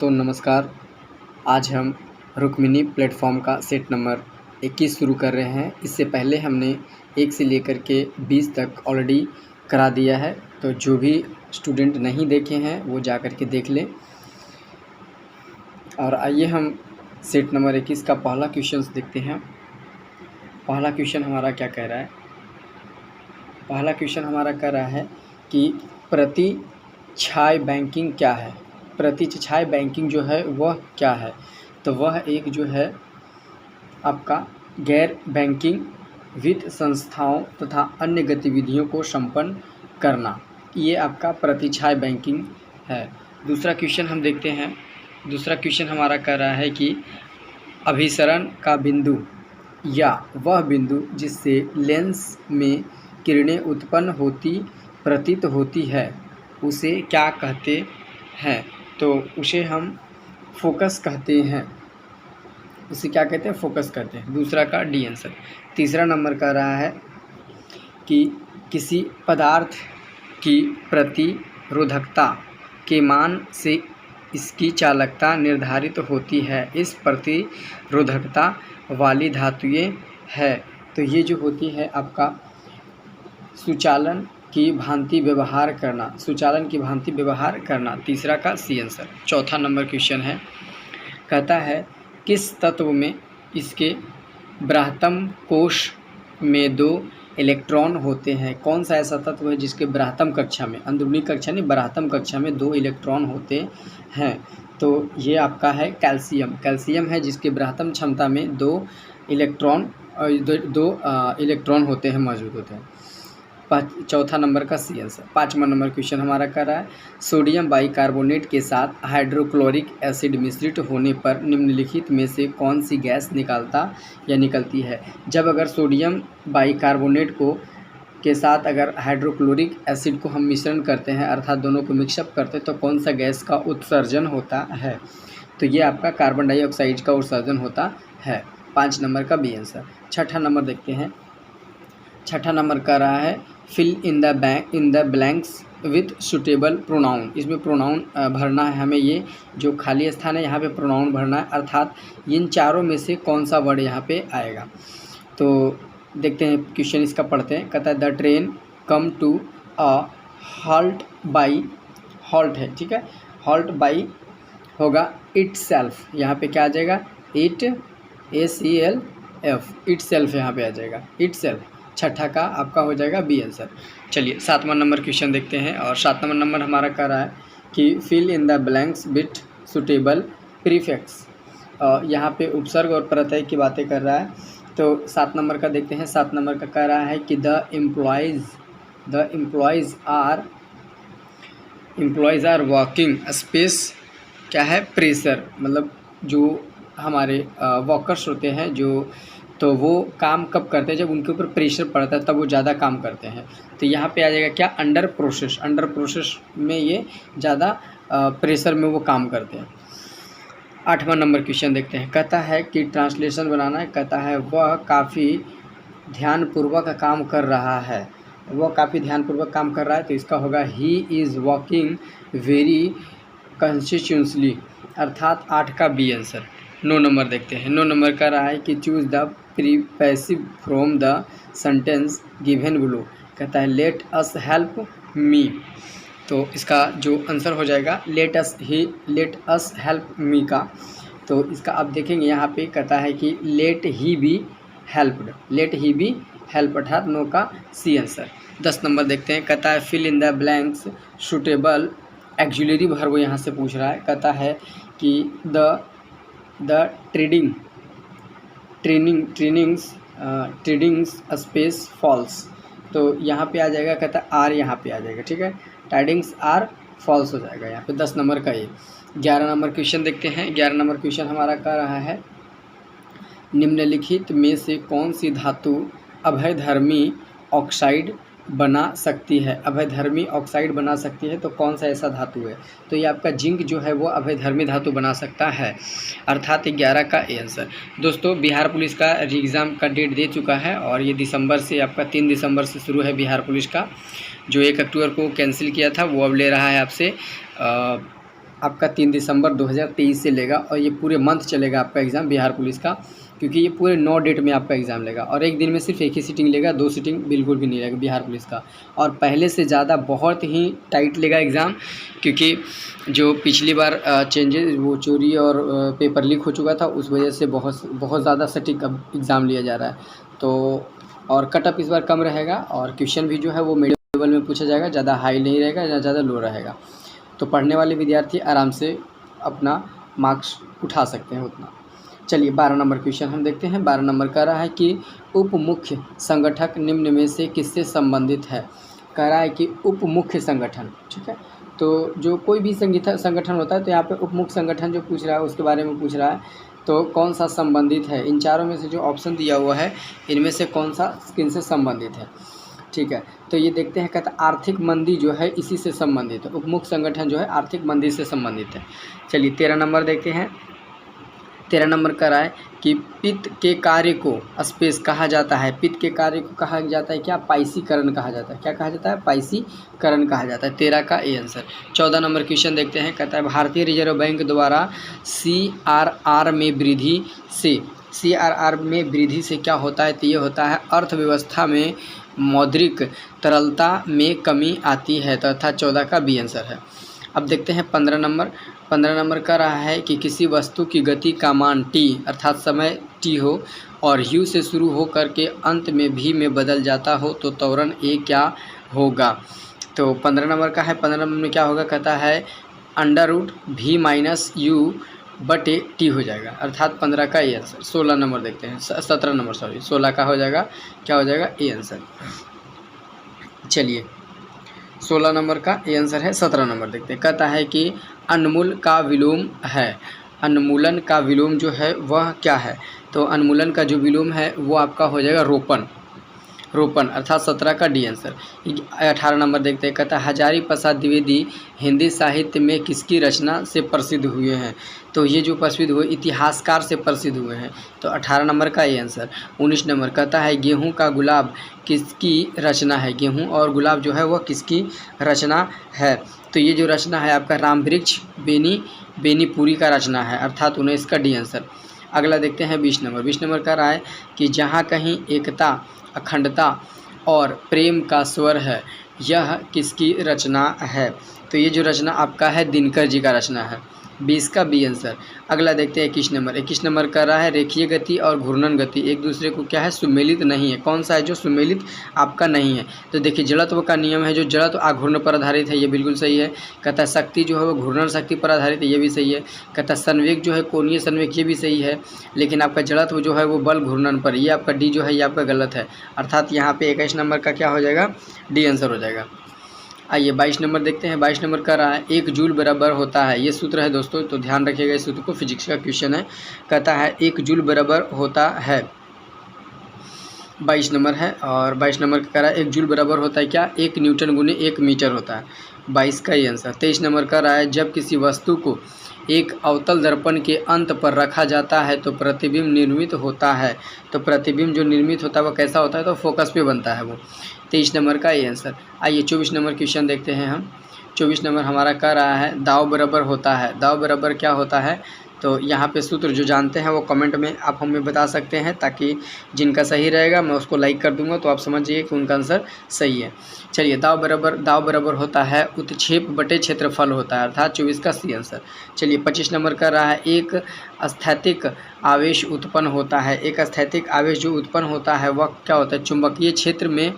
तो नमस्कार। आज हम रुक्मिणी प्लेटफॉर्म का सेट नंबर 21 शुरू कर रहे हैं। इससे पहले हमने 1 से लेकर के 20 तक ऑलरेडी करा दिया है, तो जो भी स्टूडेंट नहीं देखे हैं वो जा कर के देख लें। और आइए हम सेट नंबर 21 का पहला क्वेश्चन देखते हैं। पहला क्वेश्चन हमारा क्या कह रहा है? पहला क्वेश्चन हमारा कह रहा है कि प्रतिछाया बैंकिंग क्या है। प्रतिछाया बैंकिंग जो है वह क्या है? तो वह एक जो है आपका गैर बैंकिंग वित्त संस्थाओं तथा अन्य गतिविधियों को संपन्न करना, ये आपका प्रतिछाया बैंकिंग है। दूसरा क्वेश्चन हम देखते हैं। दूसरा क्वेश्चन हमारा कह रहा है कि अभिसरण का बिंदु या वह बिंदु जिससे लेंस में किरणें उत्पन्न होती प्रतीत होती है उसे क्या कहते हैं? तो उसे हम फोकस कहते हैं। उसे क्या कहते हैं? फोकस कहते हैं। दूसरा का डी आंसर। तीसरा नंबर कह रहा है कि किसी पदार्थ की प्रतिरोधकता के मान से इसकी चालकता निर्धारित होती है। इस प्रतिरोधकता वाली धातुएं है। तो ये जो होती है आपका सुचालन की भांति व्यवहार करना, सुचालन की भांति व्यवहार करना। तीसरा का सी आंसर। चौथा नंबर क्वेश्चन है, कहता है किस तत्व में इसके बृहत्तम कोश में 2 इलेक्ट्रॉन होते हैं? कौन सा ऐसा तत्व है जिसके बृहत्तम कक्षा में, अंदरूनी कक्षा नहीं बृहत्तम कक्षा में 2 इलेक्ट्रॉन होते हैं? तो ये आपका है कैल्शियम। कैल्शियम है जिसके बृहत्तम क्षमता में 2 इलेक्ट्रॉन होते हैं, मौजूद होते हैं। चौथा नंबर का सी आंसर। 5वां नंबर क्वेश्चन हमारा कर रहा है सोडियम बाइकार्बोनेट के साथ हाइड्रोक्लोरिक एसिड मिश्रित होने पर निम्नलिखित में से कौन सी गैस निकलता या निकलती है? जब अगर सोडियम बाइकार्बोनेट के साथ अगर हाइड्रोक्लोरिक एसिड को हम मिश्रण करते हैं, अर्थात दोनों को मिक्सअप करते हैं, तो कौन सा गैस का उत्सर्जन होता है? तो ये आपका कार्बन डाइऑक्साइड का उत्सर्जन होता है। 5 नंबर का बी आंसर। छठा नंबर देखते हैं। छठा नंबर का रहा है fill in the blanks with suitable pronoun. इसमें प्रोनाउन भरना है हमें। ये जो खाली स्थान है यहाँ पे प्रोनाउन भरना है, अर्थात इन चारों में से कौन सा वर्ड यहाँ पे आएगा। तो देखते हैं क्वेश्चन इसका पढ़ते हैं। कहता है the train come to a halt by, halt है ठीक है, हॉल्ट बाई होगा इट सेल्फ। यहाँ पे क्या आ जाएगा? इट ACLF, इट सेल्फ यहाँ पे आ जाएगा, इट सेल्फ। छठा का आपका हो जाएगा बी आंसर। चलिए 7वां नंबर क्वेश्चन देखते हैं। और 7वां नंबर हमारा कह रहा है कि fill in the blanks with suitable prefix. यहाँ पे उपसर्ग और प्रत्यय की बातें कर रहा है। तो 7 नंबर का देखते हैं। 7 नंबर का कह रहा है कि the employees are working space क्या है? प्रेशर, मतलब जो हमारे वर्कर्स होते हैं जो, तो वो काम कब करते हैं? जब उनके ऊपर प्रेशर पड़ता है तब वो ज़्यादा काम करते हैं। तो यहाँ पे आ जाएगा क्या? Under process. अंडर प्रोसेस में ये ज़्यादा प्रेशर में वो काम करते हैं। 8वां नंबर क्वेश्चन देखते हैं। कहता है कि ट्रांसलेशन बनाना है। कहता है वह काफ़ी ध्यानपूर्वक काम कर रहा है। वह काफ़ी ध्यानपूर्वक काम कर रहा है, तो इसका होगा he is working very consistently, अर्थात 8 का बी आंसर। 9 नंबर देखते हैं। 9 नंबर का रहा है कि चूज़ द प्रीपैसिव from the sentence given below. कहता है लेट अस हेल्प मी। तो इसका जो आंसर हो जाएगा लेट अस हेल्प मी का। तो इसका आप देखेंगे यहाँ पे कहता है कि let he be helped, let he be help, अर्थात 9 का सी आंसर। 10 नंबर देखते हैं। कहता है fill in the blanks suitable auxiliary verb यहाँ से पूछ रहा है। कहता है कि द ट्रेडिंग्स स्पेस फॉल्स। तो यहाँ पे आ जाएगा, कहता है आर यहाँ पे आ जाएगा ठीक है, ट्रेडिंग्स आर फॉल्स हो जाएगा यहाँ पे 10 नंबर का ये। 11 नंबर क्वेश्चन देखते हैं। 11 नंबर क्वेश्चन हमारा कह रहा है निम्नलिखित में से कौन सी धातु अभयधर्मी ऑक्साइड बना सकती है? अभयधर्मी ऑक्साइड बना सकती है, तो कौन सा ऐसा धातु है? तो ये आपका जिंक जो है वो अभयधर्मी धातु बना सकता है, अर्थात 11 का ए आंसर। दोस्तों बिहार पुलिस का एग्ज़ाम का डेट दे चुका है और ये दिसंबर से आपका 3 दिसंबर से शुरू है बिहार पुलिस का। जो 1 अक्टूबर को कैंसिल किया था वो अब ले रहा है आपसे आपका 3 दिसंबर 2023 से लेगा और ये पूरे मंथ चलेगा आपका एग्ज़ाम बिहार पुलिस का, क्योंकि ये पूरे 9 डेट में आपका एग्ज़ाम लेगा और एक दिन में सिर्फ एक ही सीटिंग लेगा, 2 सीटिंग बिल्कुल भी नहीं लेगा बिहार पुलिस का। और पहले से ज़्यादा बहुत ही टाइट लेगा एग्ज़ाम, क्योंकि जो पिछली बार चेंजेस वो चोरी और पेपर लीक हो चुका था, उस वजह से बहुत ज़्यादा सटीक अब एग्ज़ाम लिया जा रहा है। तो और कट ऑफ इस बार कम रहेगा और क्वेश्चन भी जो है वो मीडियम लेवल में पूछा जाएगा, ज़्यादा हाई नहीं रहेगा या ज़्यादा लो रहेगा। तो पढ़ने वाले विद्यार्थी आराम से अपना मार्क्स उठा सकते हैं उतना। चलिए 12 नंबर क्वेश्चन हम देखते हैं। 12 नंबर कह रहा है कि उप मुख्य संगठक निम्न में से किससे संबंधित है। कह रहा है कि उप मुख्य संगठन, ठीक है। तो जो कोई भी संगठन होता है, तो यहाँ पे उप मुख्य संगठन जो पूछ रहा है उसके बारे में पूछ रहा है, तो कौन सा संबंधित है। इन चारों में से जो ऑप्शन दिया हुआ है इनमें से कौन सा किन से संबंधित है, ठीक है। तो ये देखते हैं, कहता आर्थिक मंदी जो है इसी से संबंधित है। उपमुख्य संगठन जो है आर्थिक मंदी से संबंधित है। चलिए 13 नंबर देखते हैं। 13 नंबर कह रहा है कि पित्त के कार्य को स्पेस कहा जाता है। पित्त के कार्य को कहा जाता है क्या, पाइसीकरण कहा जाता है। क्या कहा जाता है, पाइसीकरण कहा जाता है। 13 का ए आंसर। 14 नंबर क्वेश्चन देखते हैं, कहता है भारतीय रिजर्व बैंक द्वारा CRR में वृद्धि से, CRR में वृद्धि से क्या होता है, तो ये होता है अर्थव्यवस्था में मौद्रिक तरलता में कमी आती है, तथा 14 का बी आंसर है। अब देखते हैं 15 नंबर। 15 नंबर का रहा है कि किसी वस्तु की गति का मान t अर्थात समय t हो और u से शुरू हो करके अंत में v में बदल जाता हो, तो त्वरण a क्या होगा। तो 15 नंबर का है। 15 नंबर में क्या होगा, कहता है √v - u बटे t हो जाएगा, अर्थात 15 का ए आंसर। 16 नंबर देखते हैं, 17 नंबर 16 का हो जाएगा, क्या हो जाएगा, ए आंसर। चलिए 16 नंबर का ए आंसर है। 17 नंबर देखते हैं, कहता है कि अन्मूल का विलोम है। अन्मूलन का विलोम जो है वह क्या है, तो अन्मूलन का जो विलोम है वो आपका हो जाएगा रोपण, अर्थात 17 का डी आंसर। 18 नंबर देखते हैं, कहता है हजारी प्रसाद द्विवेदी हिंदी साहित्य में किसकी रचना से प्रसिद्ध हुए हैं। तो ये जो प्रसिद्ध हुए इतिहासकार से प्रसिद्ध हुए हैं, तो 18 नंबर का ये आंसर। 19 नंबर कहता है गेहूं का गुलाब किसकी रचना है। गेहूं और गुलाब जो है वह किसकी रचना है, तो ये जो रचना है आपका रामवृक्ष बेनीपुरी का रचना है, अर्थात 19 का डी आंसर। अगला देखते हैं 20 नंबर। 20 नंबर कह रहा है कि जहाँ कहीं एकता, अखंडता और प्रेम का स्वर है, यह किसकी रचना है। तो ये जो रचना आपका है दिनकर जी का रचना है, 20 का बी आंसर। अगला देखते हैं 21 नंबर। 21 नंबर कर रहा है रेखीय गति और घूर्णन गति एक दूसरे को क्या है, सुमेलित नहीं है। कौन सा है जो सुमेलित आपका नहीं है, तो देखिए जड़त्व का नियम है, जो जड़त्व आघूर्ण पर आधारित है, ये बिल्कुल सही है। कहता है शक्ति जो है वो घूर्णन शक्ति पर आधारित है, ये भी सही है। कहता है संवेग जो है कोणीय संवेग, ये भी सही है। लेकिन आपका जड़त्व जो है वो बल घूर्णन पर, ये आपका डी जो है ये आपका गलत है, अर्थात यहाँ पे 21 नंबर का क्या हो जाएगा, डी आंसर हो जाएगा। आइए 22 नंबर देखते हैं। 22 नंबर कर रहा है 1 जूल बराबर होता है, ये सूत्र है दोस्तों, तो ध्यान रखिएगा इस सूत्र को, फिजिक्स का क्वेश्चन है। कहता है 1 जूल बराबर होता है, 22 नंबर है। और 22 नंबर का कह रहा है 1 जूल बराबर होता है क्या, 1 न्यूटन गुने 1 मीटर होता है, 22 का ये आंसर। 23 नंबर का रहा है जब किसी वस्तु को एक अवतल दर्पण के अंत पर रखा जाता है तो प्रतिबिंब निर्मित होता है, तो प्रतिबिंब जो निर्मित होता है वो कैसा होता है, तो फोकस पे बनता है वो, 23 नंबर का ये आंसर। आइए 24 नंबर क्वेश्चन देखते हैं हम। 24 नंबर हमारा कह रहा है दाव बराबर होता है, दाव बराबर क्या होता है, तो यहाँ पे सूत्र जो जानते हैं वो कमेंट में आप हमें बता सकते हैं, ताकि जिनका सही रहेगा मैं उसको लाइक कर दूंगा, तो आप समझिए कि उनका आंसर सही है। चलिए दाव बराबर होता है उत्क्षेप बटे क्षेत्रफल होता है, अर्थात 24 का सी आंसर। चलिए 25 नंबर कर रहा है एक स्थैतिक आवेश उत्पन्न होता है, एक स्थैतिक आवेश जो उत्पन्न होता है वह क्या होता है, चुंबकीय क्षेत्र में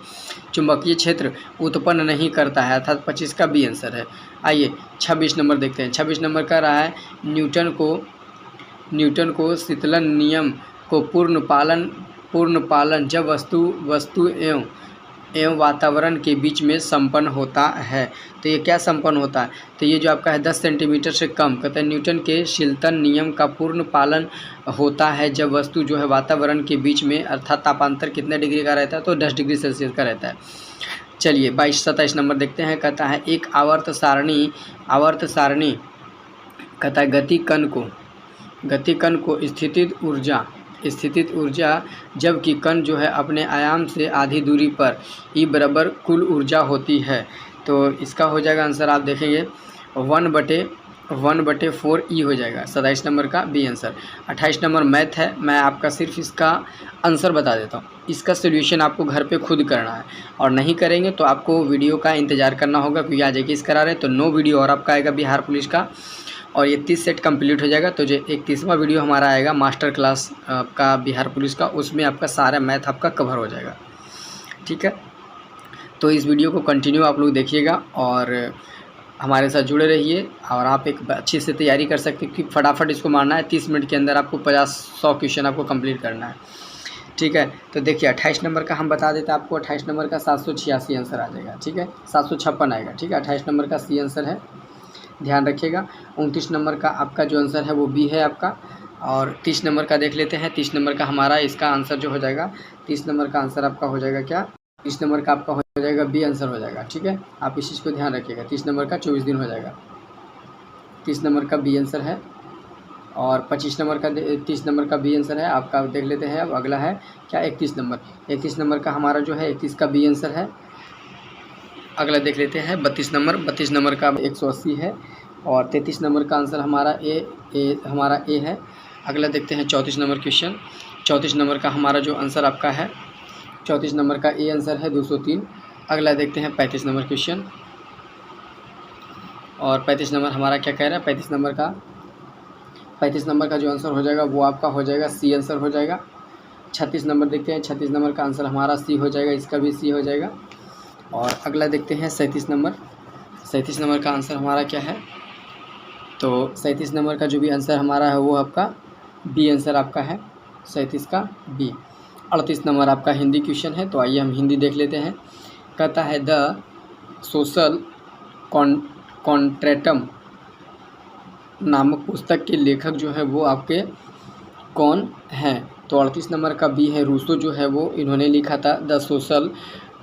चुंबकीय क्षेत्र उत्पन्न नहीं करता है, अर्थात 25 का बी आंसर है। आइए 26 नंबर देखते हैं। 26 नंबर का रहा है न्यूटन को शीतलन नियम को पूर्ण पालन जब वस्तु एवं वातावरण के बीच में संपन्न होता है, तो ये क्या संपन्न होता है, तो ये जो आपका है 10 सेंटीमीटर से कम। कहते हैं न्यूटन के शीतलन नियम का पूर्ण पालन होता है जब वस्तु जो है वातावरण के बीच में, अर्थात तापांतर कितने डिग्री का रहता है, तो 10 डिग्री सेल्सियस का रहता है। चलिए 27 नंबर देखते हैं। कहता है एक आवर्त सारणी कहता है गति कण को स्थितिज ऊर्जा जबकि कण जो है अपने आयाम से आधी दूरी पर ई बराबर कुल ऊर्जा होती है, तो इसका हो जाएगा आंसर, आप देखेंगे 1/4 ई हो जाएगा 27 नंबर का बी आंसर। 28 नंबर मैथ है, मैं आपका सिर्फ इसका आंसर बता देता हूँ, इसका सोल्यूशन आपको घर पे खुद करना है, और नहीं करेंगे तो आपको वीडियो का इंतज़ार करना होगा, क्योंकि आज 21 करा रहे हैं तो 9 वीडियो और आपका आएगा बिहार पुलिस का, और ये 30 सेट कंप्लीट हो जाएगा। तो जो 31वां वीडियो हमारा आएगा मास्टर क्लास का बिहार पुलिस का, उसमें आपका सारा मैथ आपका कवर हो जाएगा, ठीक है। तो इस वीडियो को कंटिन्यू आप लोग देखिएगा और हमारे साथ जुड़े रहिए, और आप एक अच्छी से तैयारी कर सकते हैं कि फटाफट इसको मारना है, 30 मिनट के अंदर आपको 50-100 क्वेश्चन आपको कंप्लीट करना है, ठीक है। तो देखिए 28 नंबर का हम बता देते हैं आपको, 28 नंबर का 786 आंसर आ जाएगा, ठीक है, 756 आएगा, ठीक है। 28 नंबर का सी आंसर है, ध्यान रखिएगा। 29 नंबर का आपका जो आंसर है वो बी है आपका, और 30 नंबर का देख लेते हैं। 30 नंबर का हमारा इसका आंसर जो हो जाएगा, 30 नंबर का आंसर आपका हो जाएगा क्या, 30 नंबर का आपका हो जाएगा बी आंसर हो जाएगा, ठीक है। आप इस चीज़ को ध्यान रखिएगा, 30 नंबर का 24 दिन हो जाएगा, 30 नंबर का बी आंसर है। और 25 नंबर का 30 नंबर का बी आंसर है आपका, देख लेते हैं। अब अगला है क्या, 31 नंबर। 31 नंबर का हमारा जो है 31 का बी आंसर है। अगला देख लेते हैं 32 नंबर। 32 नंबर का 180 है, और 33 नंबर का आंसर हमारा हमारा ए है। अगला देखते हैं 34 नंबर क्वेश्चन। 34 नंबर का हमारा जो आंसर आपका है, 34 नंबर का ए आंसर है 203। अगला देखते हैं 35 नंबर क्वेश्चन, और 35 नंबर हमारा क्या कह रहा है, 35 नंबर का जो आंसर हो जाएगा वो आपका हो जाएगा सी आंसर हो जाएगा। 36 नंबर देखते हैं, 36 नंबर का आंसर हमारा सी हो जाएगा, इसका भी सी हो जाएगा। और अगला देखते हैं 37 नंबर। 37 नंबर का आंसर हमारा क्या है, तो 37 नंबर का जो भी आंसर हमारा है वो आपका बी आंसर आपका है, 37 का बी। 38 नंबर आपका हिंदी क्वेश्चन है, तो आइए हम हिंदी देख लेते हैं। कहता है द सोशल कॉन्ट्रैक्टम नामक पुस्तक के लेखक जो है वो आपके कौन हैं, तो 38 नंबर का बी है, रूसो जो है वो इन्होंने लिखा था द सोशल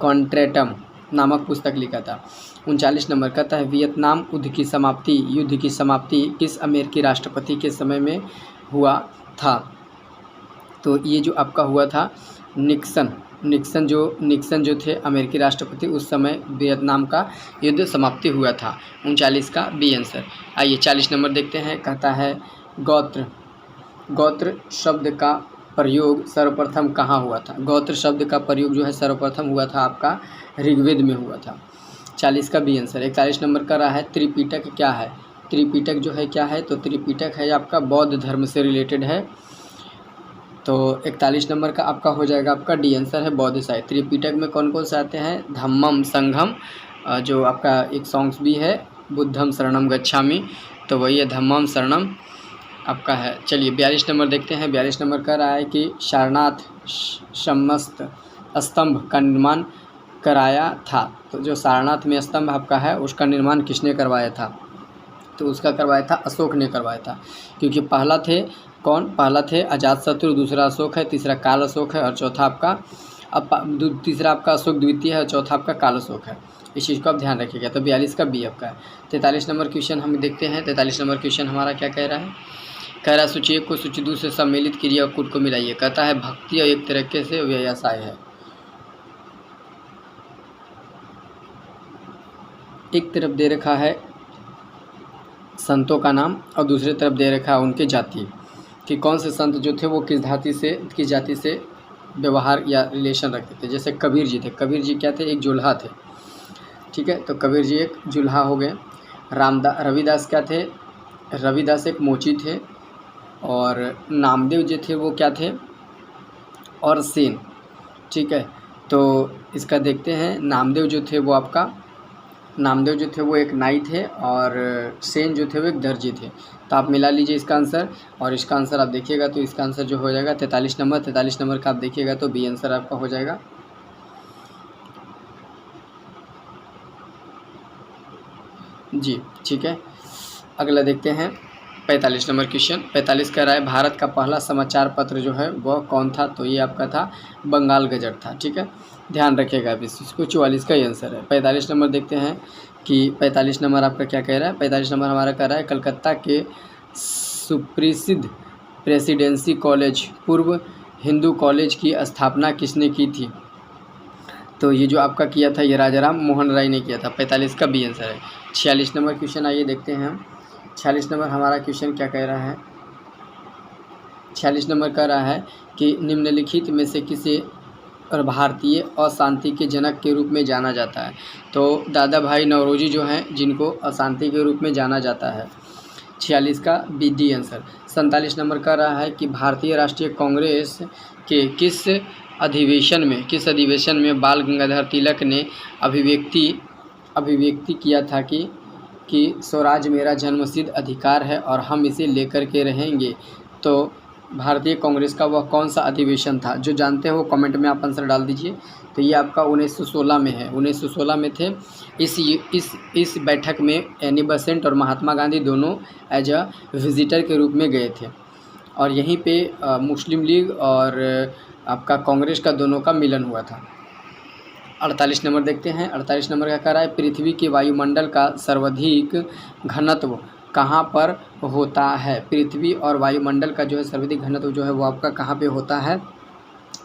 कॉन्ट्रैक्टम नामक पुस्तक लिखा था। 39 नंबर कहता है वियतनाम युद्ध की समाप्ति किस अमेरिकी राष्ट्रपति के समय में हुआ था, तो ये जो आपका हुआ था निक्सन जो थे अमेरिकी राष्ट्रपति, उस समय वियतनाम का युद्ध समाप्ति हुआ था। 39 का बी आंसर। आइए 40 नंबर देखते हैं। कहता है गोत्र शब्द का प्रयोग सर्वप्रथम कहाँ हुआ था, गोत्र शब्द का प्रयोग जो है सर्वप्रथम हुआ था आपका ऋग्वेद में हुआ था, 40 का बी आंसर। 41 नंबर का रहा है त्रिपिटक क्या है, त्रिपिटक जो है क्या है, तो त्रिपिटक है आपका बौद्ध धर्म से रिलेटेड है, तो 41 नंबर का आपका हो जाएगा आपका डी आंसर है बौद्ध साहित्य। त्रिपिटक में कौन कौन से आते हैं, धम्मम संघम, जो आपका एक सॉन्ग्स भी है, बुद्धम शरणम गच्छामि, तो वही है धम्मम शरणम आपका है। चलिए 42 नंबर देखते हैं। 42 नंबर का रहा है कि सारनाथ समस्त स्तंभ का निर्माण कराया था, तो जो सारनाथ में स्तंभ आपका है उसका निर्माण किसने करवाया था, तो उसका करवाया था अशोक ने करवाया था, क्योंकि पहला थे कौन, पहला थे अजातशत्रु, दूसरा अशोक है, तीसरा काल अशोक है, और चौथा आपका तीसरा आपका अशोक द्वितीय है, और चौथा आपका काल अशोक है। इस चीज़ को आप ध्यान रखिएगा। तो 42 का बी आपका है। 43 नंबर क्वेश्चन हम देखते हैं। 43 नंबर क्वेश्चन हमारा क्या कह रहा है, कह रहा है सूची एक को सूची दो से सम्मिलित क्रिया और कूट को मिलाइए। कहता है भक्ति और एक तरीके से व्यवसाय है। एक तरफ दे रखा है संतों का नाम और दूसरी तरफ दे रखा है उनके जाति, कि कौन से संत जो थे वो किस जाति से व्यवहार या रिलेशन रखते थे। जैसे कबीर जी थे, कबीर जी क्या थे, एक जुल्हा थे, ठीक है, तो कबीर जी एक जुल्हा हो गए। रविदास क्या थे, रविदास एक मोची थे, और नामदेव जी थे वो क्या थे, और सेन, ठीक है। तो इसका देखते हैं, नामदेव जो थे वो एक नाई थे, और सेन जो थे वो एक दर्जी थे। तो आप मिला लीजिए इसका आंसर, और इसका आंसर आप देखिएगा तो इसका आंसर जो हो जाएगा 43 नंबर। 43 नंबर का आप देखिएगा तो बी आंसर आपका हो जाएगा। जी ठीक है। अगला देखते हैं 45 नंबर क्वेश्चन। 45 का रहा है भारत का पहला समाचार पत्र जो है वह कौन था, तो ये आपका था बंगाल गजट था, ठीक है, ध्यान रखिएगा आप इसको। 44 का ही आंसर है। 45 नंबर देखते हैं कि 45 नंबर आपका क्या कह रहा है। 45 नंबर हमारा कह रहा है कलकत्ता के सुप्रसिद्ध प्रेसिडेंसी कॉलेज पूर्व हिंदू कॉलेज की स्थापना किसने की थी, तो ये जो आपका किया था ये राजाराम मोहन राय ने किया था। 45 का बी आंसर है। 46 नंबर क्वेश्चन आइए देखते हैं हम। 46 नंबर हमारा क्वेश्चन क्या कह रहा है, 46 नंबर कह रहा है कि निम्नलिखित में से किसे और भारतीय अशांति के जनक के रूप में जाना जाता है। तो दादा भाई नौरोजी जो हैं जिनको अशांति के रूप में जाना जाता है। 46 का बी डी आंसर। 47 नंबर कह रहा है कि भारतीय राष्ट्रीय कांग्रेस के किस अधिवेशन में बाल गंगाधर तिलक ने अभिव्यक्ति किया था कि स्वराज मेरा जन्मसिद्ध अधिकार है और हम इसे लेकर के रहेंगे। तो भारतीय कांग्रेस का वह कौन सा अधिवेशन था? जो जानते हो कमेंट में आप आंसर डाल दीजिए। तो ये आपका 1916 में है, 1916 में थे। इस बैठक में एनी बेसेंट और महात्मा गांधी दोनों एज अ विजिटर के रूप में गए थे और यहीं पे मुस्लिम लीग और आपका कांग्रेस का दोनों का मिलन हुआ था। 48 नंबर देखते हैं। 48 नंबर का कह रहा है पृथ्वी के वायुमंडल का सर्वाधिक घनत्व कहाँ पर होता है? पृथ्वी और वायुमंडल का जो है सर्वाधिक घनत्व जो है वो आपका कहाँ पे होता है?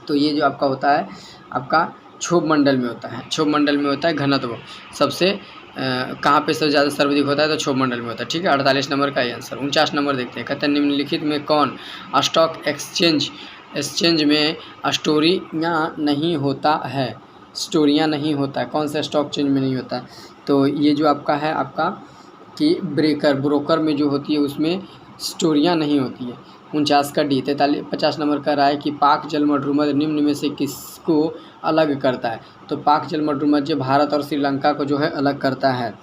तो ये जो आपका होता है आपका क्षोभ मंडल में होता है। क्षोभ मंडल में होता है घनत्व सबसे कहाँ पे सबसे ज़्यादा सर्वाधिक होता है? तो क्षोभ मंडल में होता है। ठीक है, 48 नंबर का ये आंसर। 49 नंबर देखते हैं। कहते हैं निम्नलिखित में कौन स्टॉक एक्सचेंज में स्टोरियाँ नहीं होता है? स्टोरियाँ नहीं होता है, कौन सा स्टॉक एक्सचेंज में नहीं होता है? तो ये जो आपका है आपका कि ब्रोकर में जो होती है उसमें स्टोरियाँ नहीं होती है। 49 का डी। 50 नंबर का रहा है कि पाक जल मरुमध्य निम्न में से किसको अलग करता है? तो पाक जल मरुमध्य भारत और श्रीलंका को जो है अलग करता है।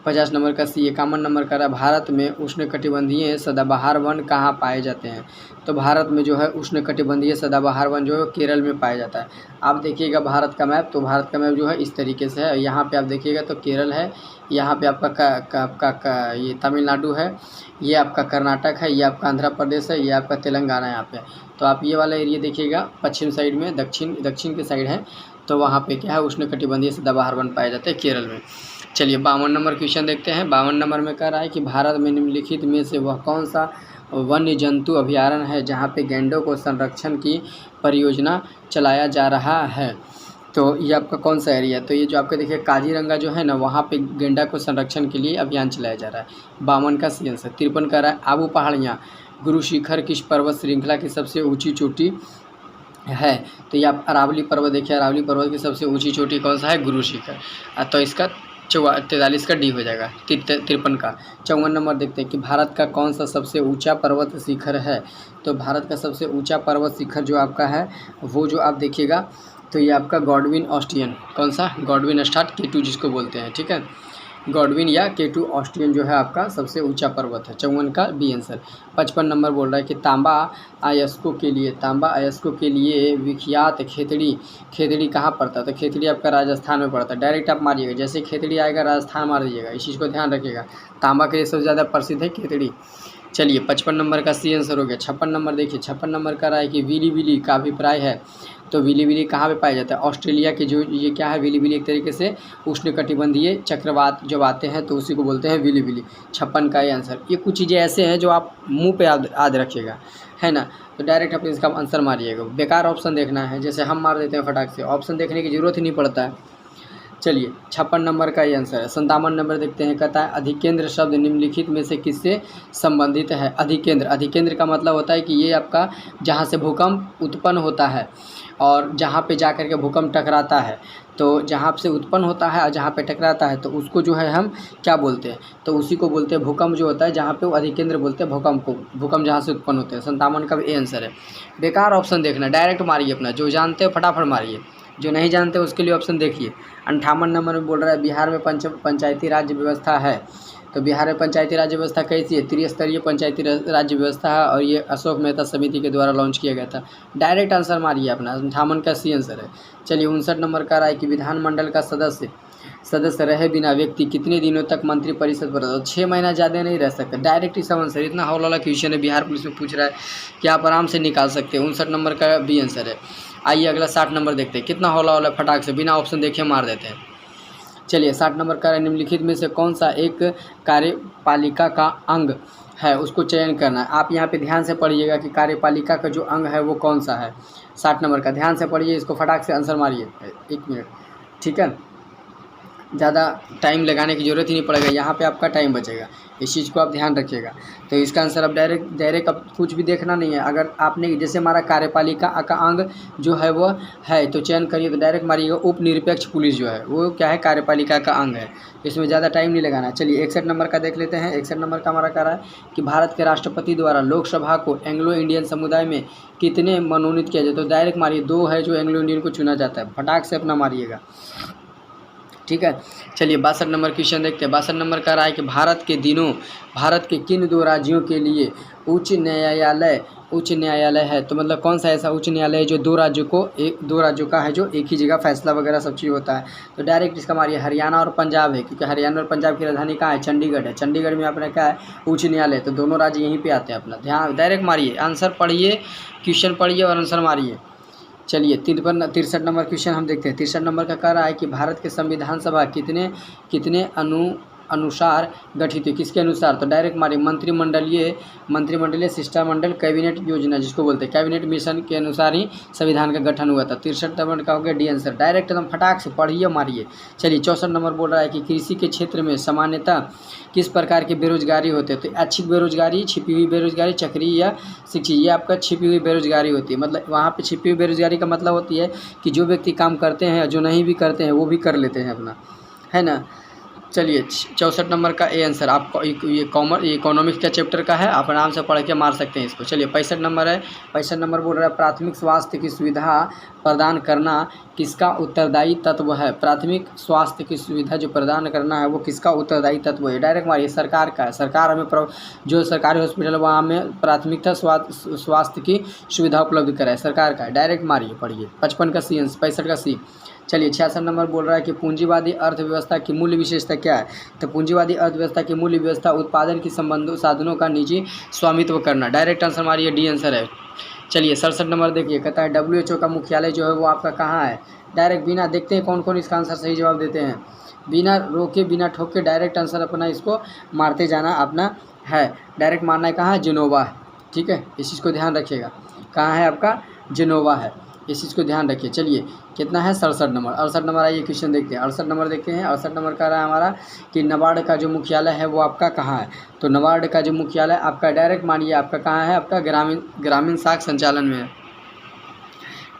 50 नंबर का सी। 51 नंबर का रहा भारत में उष्णकटिबंधीय सदाबहार वन कहाँ पाए जाते हैं? तो भारत में जो है उष्णकटिबंधीय सदाबहार वन जो है केरल में पाया जाता है। आप देखिएगा भारत का मैप, तो भारत का मैप जो है इस तरीके से है। यहाँ पे आप देखिएगा तो केरल है, यहाँ पे आपका ये तमिलनाडु है, ये आपका कर्नाटक है, ये आपका आंध्र प्रदेश है, ये आपका तेलंगाना यहाँ पे। तो आप ये वाला एरिया देखिएगा पश्चिम साइड में, दक्षिण के साइड है, तो वहाँ पे क्या है उष्णकटिबंधीय सदाबहार वन पाए जाते हैं केरल में। चलिए 52 नंबर क्वेश्चन देखते हैं। 52 नंबर में कह रहा है कि भारत में निम्नलिखित में से वह कौन सा वन्य जंतु अभयारण्य है जहाँ पे गैंडों को संरक्षण की परियोजना चलाया जा रहा है? तो ये आपका कौन सा एरिया है? तो ये जो आपका देखिए काजीरंगा जो है ना, वहाँ पे गैंडा को संरक्षण के लिए अभियान चलाया जा रहा है। 52 का सी आंसर। 53 का रहा है आबू पहाड़ियाँ गुरु शिखर किस पर्वत श्रृंखला की सबसे ऊँची चोटी है? तो ये आप अरावली पर्वत देखिए, अरावली पर्वत की सबसे ऊँची चोटी कौन सा है? गुरु शिखर। तो इसका 43 का डी हो जाएगा। 53 का। 54 नंबर देखते हैं कि भारत का कौन सा सबसे ऊंचा पर्वत शिखर है? तो भारत का सबसे ऊंचा पर्वत शिखर जो आपका है वो जो आप देखिएगा तो ये आपका गॉडविन ऑस्टियन, कौन सा? गॉडविन स्टार्ट K2 जिसको बोलते हैं। ठीक है, गॉडविन या K2 ऑस्टियन जो है आपका सबसे ऊंचा पर्वत है। 54 का बी आंसर। 55 नंबर बोल रहा है कि तांबा अयस्कों के लिए विख्यात खेतड़ी कहाँ पड़ता है? तो खेतड़ी आपका राजस्थान में पड़ता है। डायरेक्ट आप मारिएगा, जैसे खेतड़ी आएगा राजस्थान मार दीजिएगा, इस चीज़ को ध्यान रखिएगा। तांबा के लिए सबसे ज़्यादा प्रसिद्ध है खेतड़ी। चलिए 55 नंबर का सी आंसर हो गया। 56 नंबर देखिए, 56 नंबर का रहा है कि विली का अभिप्राय है। तो विली कहाँ पे पाया जाता है? ऑस्ट्रेलिया के जो ये क्या है विली एक तरीके से उष्णकटिबंधीय चक्रवात जब आते हैं तो उसी को बोलते हैं विली। 56 का ये आंसर। ये कुछ चीज़ें ऐसे हैं जो आप मुंह पे याद रखिएगा, है ना। तो डायरेक्ट आप इसका आंसर मारिएगा, बेकार ऑप्शन देखना है, जैसे हम मार देते हैं फटाक से, ऑप्शन देखने की ज़रूरत ही नहीं पड़ता है। चलिए 56 नंबर का ये आंसर है। 57 नंबर देखते हैं, कहता है अधिकेंद्र शब्द निम्नलिखित में से किससे संबंधित है? अधिकेंद्र का मतलब होता है कि ये आपका जहाँ से भूकंप उत्पन्न होता है और जहाँ पे जा कर के भूकंप टकराता है, तो जहाँ से उत्पन्न होता है और जहाँ पे टकराता है तो उसको जो है हम क्या बोलते हैं? तो उसी को बोलते हैं भूकंप जो होता है, जहाँ पे वो अधिकेंद्र बोलते हैं भूकंप को, भूकंप जहाँ से उत्पन्न होते हैं। 57 का भी आंसर है। बेकार ऑप्शन देखना, डायरेक्ट मारिए अपना, जो जानते हो फटाफट मारिए, जो नहीं जानते उसके लिए ऑप्शन देखिए। 58 नंबर में बोल रहा है बिहार में पंचायती राज्य व्यवस्था है। तो बिहार में पंचायती राज्य व्यवस्था कैसी है? त्रिस्तरीय पंचायती राज्य व्यवस्था है और ये अशोक मेहता समिति के द्वारा लॉन्च किया गया था। डायरेक्ट आंसर मारिए अपना, 58 का सी आंसर है। चलिए 59 नंबर का रहा है कि विधानमंडल का सदस्य रहे बिना व्यक्ति कितने दिनों तक मंत्रिपरिषद पर? 6 महीना ज़्यादा नहीं रह सकता। डायरेक्ट ही आंसर, इतना हौला वाला क्वेश्चन है, बिहार पुलिस में पूछ रहा है कि आप आराम से निकाल सकते हैं। 59 नंबर का बी आंसर है। आइए अगला 60 नंबर देखते हैं, कितना हौला वाला फटाक से बिना ऑप्शन देखे मार देते हैं। चलिए 60 नंबर का निम्नलिखित में से कौन सा एक कार्यपालिका का अंग है, उसको चयन करना है। आप यहाँ पे ध्यान से पढ़िएगा कि कार्यपालिका का जो अंग है वो कौन सा है। 60 नंबर का ध्यान से पढ़िए, इसको फटाक से आंसर मारिए, 1 मिनट, ठीक है। ज़्यादा टाइम लगाने की ज़रूरत ही नहीं पड़ेगा, यहाँ पे आपका टाइम बचेगा। इस चीज़ को आप ध्यान रखिएगा। तो इसका आंसर अब डायरेक्ट अब कुछ भी देखना नहीं है। अगर आपने जैसे हमारा कार्यपालिका का अंग जो है वो है तो चयन करिए, तो डायरेक्ट मारिएगा उपनिरपेक्ष पुलिस जो है वो क्या है, कार्यपालिका का अंग है। इसमें ज़्यादा टाइम नहीं लगाना। चलिए 61 नंबर का देख लेते हैं। 61 नंबर का हमारा कह रहा है कि भारत के राष्ट्रपति द्वारा लोकसभा को एंग्लो इंडियन समुदाय में कितने मनोनीत किया जाए, तो डायरेक्ट मारिए 2 है जो एंग्लो इंडियन को चुना जाता है, फटाक से अपना मारिएगा, ठीक है। चलिए 62 नंबर क्वेश्चन देखते हैं। 62 नंबर का रहा है कि भारत के किन 2 राज्यों के लिए उच्च न्यायालय है, तो मतलब कौन सा ऐसा उच्च न्यायालय है जो 2 राज्यों का है जो एक ही जगह फैसला वगैरह सब चीज़ होता है, तो डायरेक्ट इसका मारिए हरियाणा और पंजाब है, क्योंकि हरियाणा और पंजाब की राजधानी कहाँ है, चंडीगढ़ है। चंडीगढ़ में अपना क्या है, उच्च न्यायालय, तो दोनों राज्य यहीं पे आते हैं। अपना ध्यान डायरेक्ट मारिए, आंसर पढ़िए, क्वेश्चन पढ़िए और आंसर मारिए। चलिए 63 नंबर क्वेश्चन हम देखते हैं। 63 नंबर का कह रहा है कि भारत के संविधान सभा कितने अनुसार गठित है, किसके अनुसार, तो डायरेक्ट मारिए मंत्रिमंडलीय शिष्टमंडल कैबिनेट योजना जिसको बोलते हैं, कैबिनेट मिशन के अनुसार ही संविधान का गठन हुआ था। 63 नंबर का हो गया डी आंसर, डायरेक्ट एकदम फटाक से पढ़िए मारिए। चलिए 64 नंबर बोल रहा है कि कृषि के क्षेत्र में सामान्यतः किस प्रकार की बेरोजगारी होती है, तो अच्छी बेरोजगारी, छिपी हुई बेरोजगारी, चक्रीय या शिक्षित, ये आपका छिपी हुई बेरोजगारी होती है। मतलब वहाँ पे छिपी हुई बेरोजगारी का मतलब होती है कि जो व्यक्ति काम करते हैं, जो नहीं भी करते हैं वो भी कर लेते हैं अपना, है ना। चलिए 64 नंबर का ए आंसर आपको ये इकोनॉमिक्स का चैप्टर का है, आप आराम से पढ़ के मार सकते हैं इसको। चलिए 65 नंबर है। 65 नंबर बोल रहा है प्राथमिक स्वास्थ्य की सुविधा प्रदान करना किसका उत्तरदायी तत्व है, प्राथमिक स्वास्थ्य की सुविधा जो प्रदान करना है वो किसका उत्तरदायी तत्व है, डायरेक्ट मारिए सरकार का है। सरकार हमें जो सरकारी हॉस्पिटल वहाँ हमें प्राथमिकता स्वास्थ्य की सुविधा उपलब्ध कराए, सरकार का है, डायरेक्ट मारिए पढ़िए। 55 का सी, 65 का सी। चलिए 66 नंबर बोल रहा है कि पूंजीवादी अर्थव्यवस्था की मूल विशेषता क्या है, तो पूंजीवादी अर्थव्यवस्था की मूल व्यवस्था उत्पादन की संबंधों साधनों का निजी स्वामित्व करना, डायरेक्ट आंसर मारिए, डी आंसर है। चलिए 67 नंबर देखिए, कहता है WHO का मुख्यालय जो है वो आपका कहाँ है, डायरेक्ट बिना देखते हैं कौन कौन इसका आंसर सही जवाब देते हैं, बिना रोके बिना ठोके डायरेक्ट आंसर अपना इसको मारते जाना अपना है, डायरेक्ट मारना है कहाँ, जिनोवा, ठीक है। इस चीज़ को ध्यान रखिएगा, कहाँ है आपका, जिनोवा है, इस चीज़ को ध्यान रखिए। चलिए कितना है, 67 नंबर। 68 नंबर आइए क्वेश्चन देखते हैं। 68 नंबर देखते हैं। 68 नंबर का रहा है हमारा कि नाबार्ड का जो मुख्यालय है वो आपका कहाँ है, तो नाबार्ड का जो मुख्यालय आपका डायरेक्ट मानिए आपका कहाँ है, आपका ग्रामीण शाखा संचालन में है।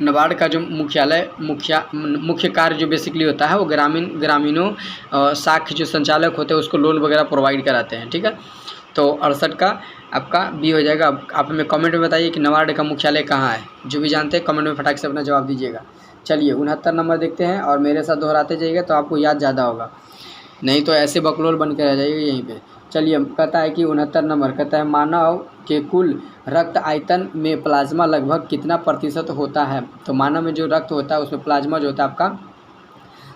नाबार्ड का जो मुख्यालय मुख्य कार्य जो बेसिकली होता है वो ग्रामीणों शाखा जो संचालक होते हैं उसको लोन वगैरह प्रोवाइड कराते हैं, ठीक है। तो 68 का आपका बी हो जाएगा। आप हमें कमेंट में बताइए कि नाबार्ड का मुख्यालय कहाँ है, जो भी जानते हैं कमेंट में फटाक से अपना जवाब दीजिएगा। चलिए 69 नंबर देखते हैं और मेरे साथ दोहराते जाइएगा तो आपको याद ज़्यादा होगा, नहीं तो ऐसे बकलोल बन के रह जाइएगा यहीं पे। चलिए कहता है कि 69 नंबर कहता है मानव के कुल रक्त आयतन में प्लाज्मा लगभग कितना प्रतिशत होता है, तो मानव में जो रक्त होता है उसमें प्लाज्मा जो होता है आपका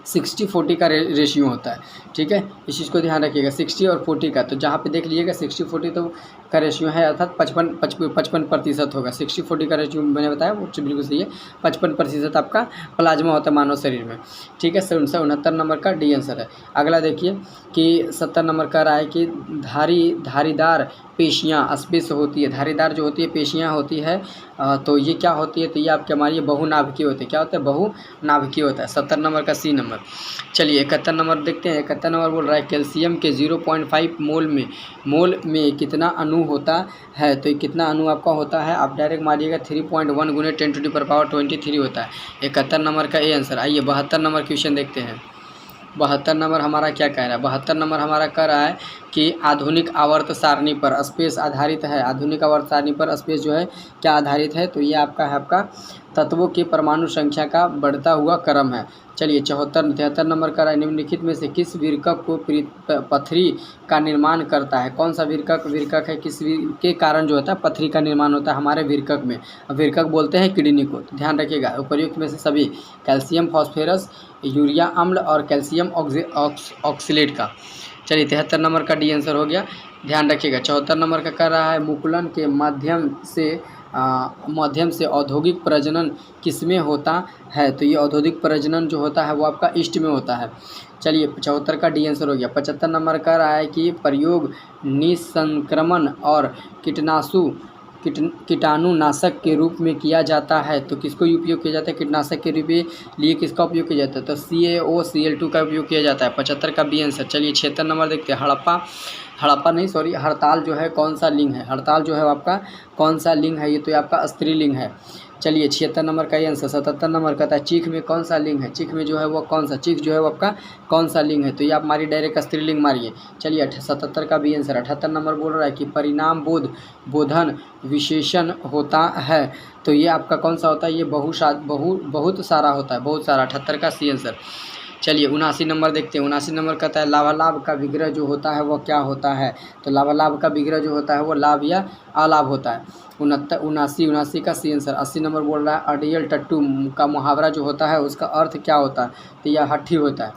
60-40 का रेशियो होता है, ठीक है। इस चीज़ को ध्यान रखिएगा 60 और 40 का, तो जहाँ पे देख लीजिएगा 60-40 तो का रेशियो है, अर्थात 55% होगा। 60-40 का रेशियो मैंने बताया वो बिल्कुल सही है, 55% आपका प्लाज्मा होता है मानव शरीर में, ठीक है। 69 नंबर का डी आंसर है। अगला देखिए कि 70 नंबर का रहा है कि धारीदार पेशियाँ स्पेस होती है, धारीदार जो होती है पेशियाँ होती है, तो ये क्या होती है, तो ये आपके हमारी बहुनाभिकीय होती है, क्या होता है, बहुनाभिकीय होता है। 70 नंबर का सी नंबर। चलिए 71 नंबर देखते हैं। 71 नंबर बोल रहा है कैल्शियम के 0.5 मोल में कितना अणु होता है, तो ये कितना अणु आपका होता है, आप डायरेक्ट मारिएगा 3.1 गुने 10⁻23 होता है। 71 नंबर का ए आंसर। आइए 72 नंबर क्वेश्चन देखते हैं। 72 नंबर हमारा क्या कह रहा है, 72 नंबर हमारा कह रहा है कि आधुनिक आवर्त सारणी पर स्पेस आधारित है, आधुनिक आवर्त सारणी पर स्पेस जो है क्या आधारित है, तो ये आपका है आपका तत्वों की परमाणु संख्या का बढ़ता हुआ क्रम है। चलिए 73 नंबर का निम्नलिखित में से किस विरकक को पथरी का निर्माण करता है, कौन सा विरकक है, किस के कारण जो होता है पथरी का निर्माण होता है हमारे विरकक में, विरकक बोलते हैं किडनी को, तो ध्यान रखिएगा। उपर्युक्त में से सभी कैल्शियम फॉस्फेरस, यूरिया अम्ल और कैल्शियम ऑक्सीलेट का। चलिए 73 नंबर का डी आंसर हो गया, ध्यान रखिएगा। 74 नंबर का कर रहा है मुकुलन के माध्यम से औद्योगिक प्रजनन किसमें होता है, तो ये औद्योगिक प्रजनन जो होता है वो आपका ईस्ट में होता है। चलिए 75 का डी आंसर हो गया। 75 नंबर का रहा है कि प्रयोग निसंक्रमण और कीटाणुनाशक के रूप में किया जाता है तो किसको उपयोग किया जाता है? कीटनाशक के लिए किसका उपयोग किया जाता है? तो CaOCl2 का उपयोग किया जाता है। 75 का बी आंसर। चलिए 76 नंबर देखते हैं। हड़ताल जो है कौन सा लिंग है? हड़ताल जो है आपका कौन सा लिंग है? ये तो आपका स्त्रीलिंग है। चलिए 76 नंबर का ये आंसर। 77 नंबर का था चीख में कौन सा लिंग है? चीख में जो है वो कौन सा, चीख जो है वो आपका कौन सा लिंग है? तो ये आप मारिए डायरेक्ट स्त्रीलिंग मारिए। चलिए 77 का भी आंसर। 78 नंबर बोल रहा है कि परिणाम बोधन विशेषण होता है तो ये आपका कौन सा होता है? ये बहुत सारा होता है, बहुत सारा। 78 का सी आंसर। चलिए 79 नंबर देखते हैं। 79 नंबर कहता है लाभालाभ का विग्रह जो होता है वो क्या होता है? तो लाभालाभ का विग्रह जो होता है वो लाभ या अलाभ होता है। 79 का सी आंसर। 80 नंबर बोल रहा है अड़ियल टट्टू का मुहावरा जो होता है उसका अर्थ क्या होता है? तो यह हट्ठी होता है।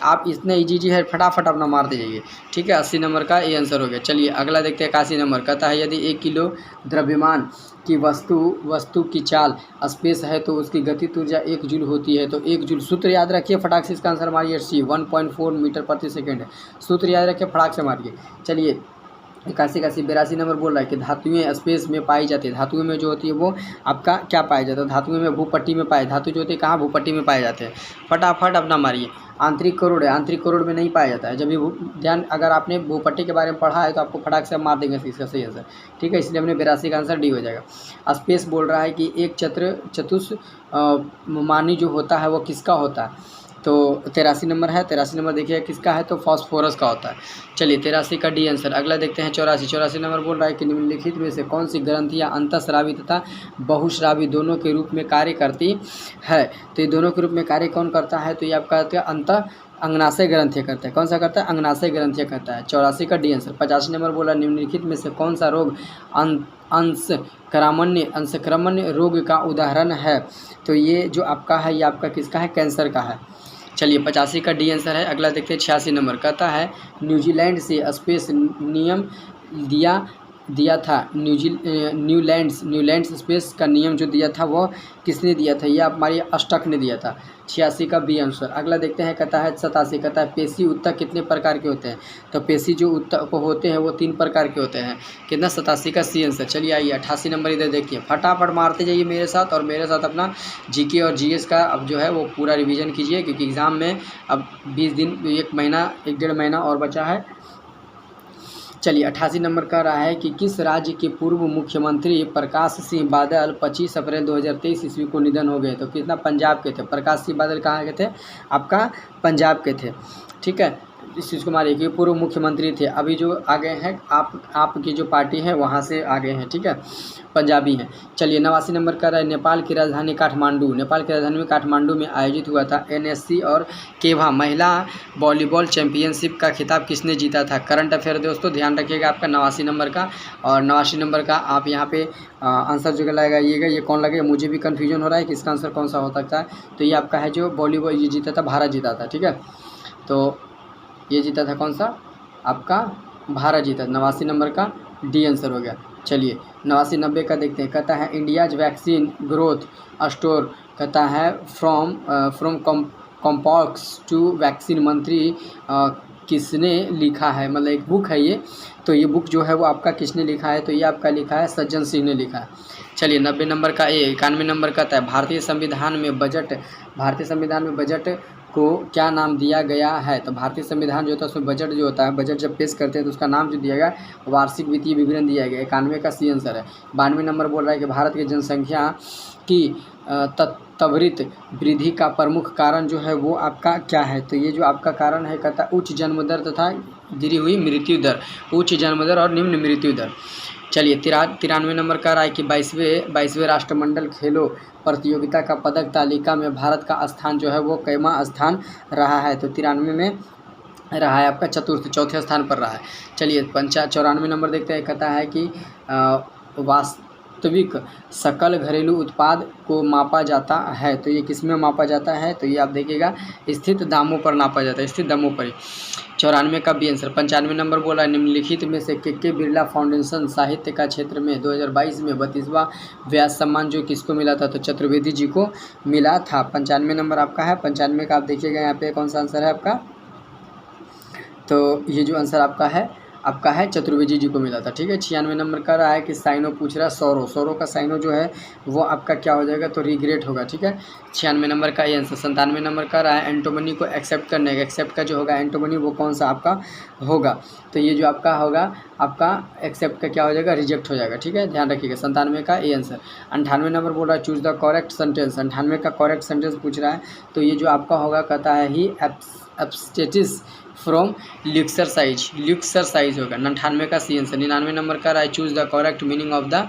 आप इतने ईजी है, फटाफट अपना मार दीजिए, ठीक है। 80 नंबर का ये आंसर हो गया। चलिए अगला देखते हैं। 81 नंबर कहता है यदि 1 किलो द्रव्यमान की वस्तु की चाल स्पेस है तो उसकी गतिज ऊर्जा 1 जूल होती है। तो 1 जूल सूत्र याद रखिए, फटाक से इसका आंसर मारिए। सी 1.4 मीटर प्रति सेकेंड है। सूत्र याद रखिए, फटाक से मारिए। चलिए 81 नंबर बोल रहा है कि धातुएं स्पेस में पाई जाती है। धातुएं में जो होती है वो आपका क्या पाया जाता है? धातुएं में भूपट्टी में पाए, धातु जो होती है कहाँ? भूपट्टी में पाए जाते हैं। फटाफट अपना मारिए। आंतरिक करोड़ है, आंतरिक करोड़ में नहीं पाया जाता है। जब भी ध्यान, अगर आपने भूपट्टी के बारे में पढ़ा है तो आपको फटाक से मार देंगे इसका सही आंसर, ठीक है। इसलिए हमने 82 का आंसर डी हो जाएगा। स्पेस बोल रहा है कि एक चतुष्मानी जो होता है वो किसका होता है? तो 83 नंबर है। 83 नंबर देखिए किसका है? तो फास्फोरस का होता है। चलिए 83 का डी आंसर। अगला देखते हैं 84 नंबर बोल रहा है कि निम्नलिखित में से कौन सी ग्रंथियाँ अंतःस्रावी तथा बहुस्रावी दोनों के रूप में कार्य करती है? तो ये दोनों के रूप में कार्य कौन करता है? तो ये आपका अंगनाशय ग्रंथियाँ करता है। कौन सा करता है? अंगनाशय ग्रंथियाँ करता है। 84 का डी आंसर। 85 नंबर बोला निम्नलिखित में से कौन सा रोग अंशक्रमण्य रोग का उदाहरण है? तो ये जो आपका है ये आपका किसका है? कैंसर का है। चलिए 85 का डी आंसर है। अगला देखते हैं 86 नंबर कहता है न्यूजीलैंड से स्पेस नियम दिया था। न्यूलैंड स्पेस का नियम जो दिया था वो किसने दिया था? ये हमारी अस्टक ने दिया था। 86 का बी आंसर। अगला देखते हैं कहता है 87 कहता है पेशी ऊतक कितने प्रकार के होते हैं? तो पेशी जो ऊतक होते हैं वो 3 प्रकार के होते हैं। कितना? 87 का सी आंसर। चलिए आइए 88 नंबर इधर देखिए, फटाफट मारते जाइए मेरे साथ, और मेरे साथ अपना जीके और जीएस का अब जो है वो पूरा रिवीजन कीजिए, क्योंकि एग्ज़ाम में अब 20 दिन, 1 महीना, 1 डेढ़ महीना और बचा है। चलिए 88 नंबर कह रहा है कि किस राज्य के पूर्व मुख्यमंत्री प्रकाश सिंह बादल 25 अप्रैल 2023 ईस्वी को निधन हो गए? तो कितना? पंजाब के थे। प्रकाश सिंह बादल कहाँ के थे? आपका पंजाब के थे, ठीक है। इस चीज़ को मानिए कि पूर्व मुख्यमंत्री थे। अभी जो आ गए हैं आपकी जो पार्टी है वहाँ से आ गए हैं, ठीक है, पंजाबी हैं। चलिए 89 नंबर का रहा है नेपाल की राजधानी काठमांडू। नेपाल की राजधानी में काठमांडू में आयोजित हुआ था NSC और केभा महिला वॉलीबॉल चैंपियनशिप का खिताब किसने जीता था? करंट अफेयर दोस्तों ध्यान रखिएगा आपका 89 नंबर का। और 89 नंबर का आप यहाँ पे आंसर जो लगाइएगा, ये कौन लगेगा? मुझे भी कन्फ्यूजन हो रहा है कि इसका आंसर कौन सा हो सकता है। तो ये आपका है जो वॉलीबॉल ये जीता था, भारत जीता था, ठीक है। तो ये जीता था कौन सा? आपका भारत जीता। 89 नंबर का डी आंसर हो गया। चलिए 89 90 का देखते हैं। कहता है इंडियाज वैक्सीन ग्रोथ स्टोर कहता है फ्रॉम कॉम्पॉक्स टू वैक्सीन मंत्री किसने लिखा है? मतलब एक बुक है ये, तो ये बुक जो है वो आपका किसने लिखा है? तो ये आपका लिखा है सज्जन सिंह ने लिखा है। चलिए 90 नंबर का 91 नंबर कहता है भारतीय संविधान में बजट को क्या नाम दिया गया है? तो भारतीय संविधान जो होता है उसमें बजट जो होता है, बजट जब पेश करते हैं तो उसका नाम जो दिया गया वार्षिक वित्तीय विवरण दिया गया। 91 का सी आंसर है। 92 नंबर बोल रहा है कि भारत की जनसंख्या की त्वरित वृद्धि का प्रमुख कारण जो है वो आपका क्या है? तो ये जो आपका कारण है कहता है उच्च जन्म दर तथा गिरी हुई मृत्यु दर, उच्च जन्म दर और निम्न मृत्यु दर। चलिए 93 नंबर का रहा है कि 22वें राष्ट्रमंडल खेलों प्रतियोगिता का पदक तालिका में भारत का स्थान जो है वो कैमा स्थान रहा है? तो 93 में रहा है आपका चौथे स्थान पर रहा है। चलिए 94 नंबर देखते हैं। कहता है कि वास्तविक सकल घरेलू उत्पाद को मापा जाता है, तो ये किस में मापा जाता है? तो ये आप देखिएगा स्थित दामों पर नापा जाता है, स्थित दामों पर ही। 94 का बी आंसर। 95 नंबर बोला निम्नलिखित में से के बिरला फाउंडेशन साहित्य का क्षेत्र में 2022 में 32वां व्यास सम्मान जो किसको मिला था? तो चतुर्वेदी जी को मिला था। 95 नंबर आपका है। 95 का आप देखिएगा यहाँ पे कौन सा आंसर है आपका? तो ये जो आंसर आपका है आपका है चतुर्वेदी जी को मिला था। ठीक है, 96 नंबर का रहा है कि साइनो पूछ रहा है सौरो, सौरो का साइनो जो है वो आपका क्या हो जाएगा, तो रिग्रेट होगा। ठीक है, 96 नंबर का ये आंसर। 97 नंबर का रहा है एंटोमनी को एक्सेप्ट करने का, एक्सेप्ट का जो होगा एंटोमनी वो कौन सा आपका होगा, तो ये जो आपका होगा आपका एक्सेप्ट का क्या हो जाएगा, रिजेक्ट हो जाएगा। ठीक है, ध्यान रखिएगा। 97 का ए आंसर। 98 नंबर बोल रहा है चूज द करेक्ट सेंटेंस, 98 का करेक्ट सेंटेंस पूछ रहा है, तो ये जो आपका होगा कहता है ही एब्स्टेटिस फ्रॉम ल्यूक्सरसाइज, ल्यूक्सरसाइज होगा। 98 का सी आंसर। 99 नंबर का रहा है choose the correct meaning of the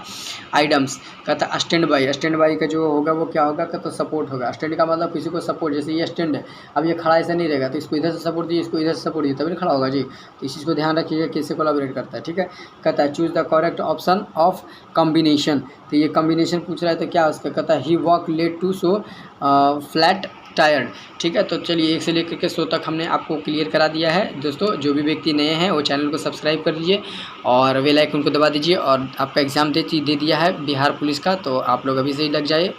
items, कहता स्टैंड बाई, स्टैंड बाई का जो होगा वो क्या होगा, कहता सपोर्ट होगा। स्टैंड का मतलब किसी को सपोर्ट, जैसे ये स्टैंड है, अब ये खड़ा ऐसा नहीं रहेगा, तो इसको इधर से सपोर्ट दिए, इसको इधर से सपोर्ट दिए, तभी खड़ा होगा जी। तो इस चीज़ को ध्यान रखिएगा किससे कोलैबोरेट करता है। ठीक है, कहता है choose the correct option of combination, तो ये कॉम्बिनेशन पूछ रहा है, तो क्या उसका कहता है he walk late to so flat tired. ठीक है, तो चलिए 1 से लेकर के 100 तक हमने आपको क्लियर करा दिया है। दोस्तों जो भी व्यक्ति नए हैं वो चैनल को सब्सक्राइब कर लीजिए और बेल आइकन को दबा दीजिए। और आपका एग्ज़ाम दे दिया है बिहार पुलिस का, तो आप लोग अभी से ही लग जाइए,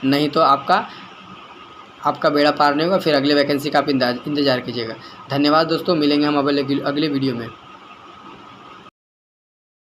नहीं तो आपका बेड़ा पार नहीं होगा, फिर अगले वैकेंसी का आप इंतज़ार कीजिएगा। धन्यवाद दोस्तों, मिलेंगे हम अगले वीडियो में।